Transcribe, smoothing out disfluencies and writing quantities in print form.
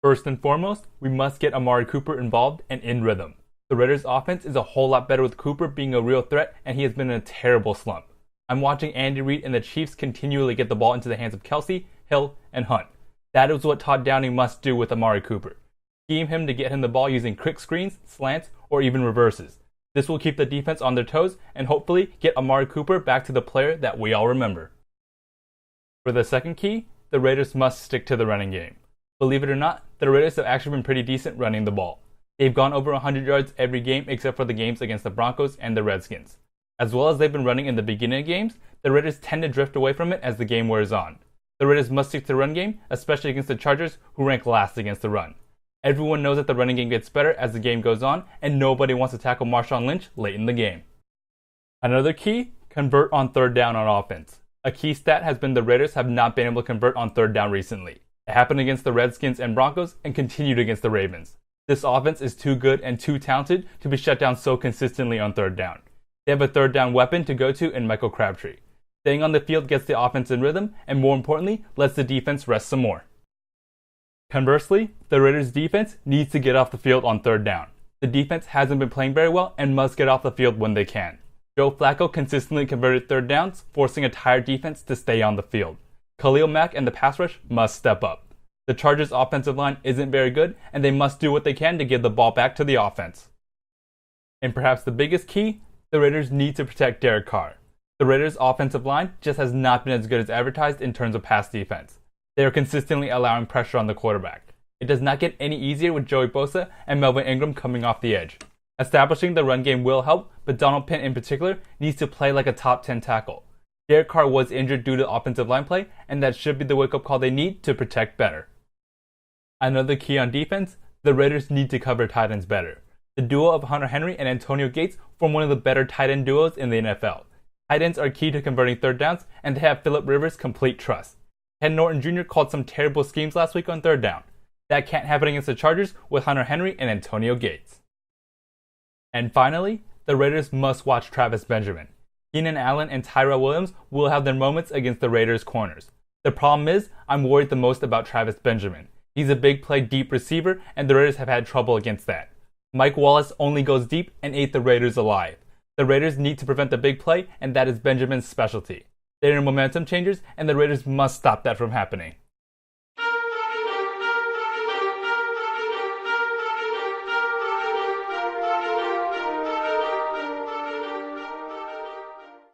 First and foremost, we must get Amari Cooper involved and in rhythm. The Raiders' offense is a whole lot better with Cooper being a real threat, and he has been in a terrible slump. I'm watching Andy Reid and the Chiefs continually get the ball into the hands of Kelce, Hill, and Hunt. That is what Todd Downing must do with Amari Cooper. Scheme him to get him the ball using quick screens, slants, or even reverses. This will keep the defense on their toes and hopefully get Amari Cooper back to the player that we all remember. For the second key, the Raiders must stick to the running game. Believe it or not, the Raiders have actually been pretty decent running the ball. They've gone over 100 yards every game except for the games against the Broncos and the Redskins. As well as they've been running in the beginning of games, the Raiders tend to drift away from it as the game wears on. The Raiders must stick to the run game, especially against the Chargers, who rank last against the run. Everyone knows that the running game gets better as the game goes on, and nobody wants to tackle Marshawn Lynch late in the game. Another key, convert on third down on offense. A key stat has been the Raiders have not been able to convert on third down recently. It happened against the Redskins and Broncos and continued against the Ravens. This offense is too good and too talented to be shut down so consistently on third down. They have a third down weapon to go to in Michael Crabtree. Staying on the field gets the offense in rhythm and, more importantly, lets the defense rest some more. Conversely, the Raiders' defense needs to get off the field on third down. The defense hasn't been playing very well and must get off the field when they can. Joe Flacco consistently converted third downs, forcing a tired defense to stay on the field. Khalil Mack and the pass rush must step up. The Chargers' offensive line isn't very good, and they must do what they can to give the ball back to the offense. And perhaps the biggest key, the Raiders need to protect Derek Carr. The Raiders' offensive line just has not been as good as advertised in terms of pass defense. They are consistently allowing pressure on the quarterback. It does not get any easier with Joey Bosa and Melvin Ingram coming off the edge. Establishing the run game will help, but Donald Penn in particular needs to play like a top 10 tackle. Derek Carr was injured due to offensive line play, and that should be the wake-up call they need to protect better. Another key on defense, the Raiders need to cover tight ends better. The duo of Hunter Henry and Antonio Gates form one of the better tight end duos in the NFL. Tight ends are key to converting third downs, and they have Phillip Rivers' complete trust. Ken Norton Jr. called some terrible schemes last week on third down. That can't happen against the Chargers with Hunter Henry and Antonio Gates. And finally, the Raiders must watch Travis Benjamin. Keenan Allen and Tyrell Williams will have their moments against the Raiders' corners. The problem is, I'm worried the most about Travis Benjamin. He's a big play deep receiver, and the Raiders have had trouble against that. Mike Wallace only goes deep and ate the Raiders alive. The Raiders need to prevent the big play, and that is Benjamin's specialty. They are momentum changers, and the Raiders must stop that from happening.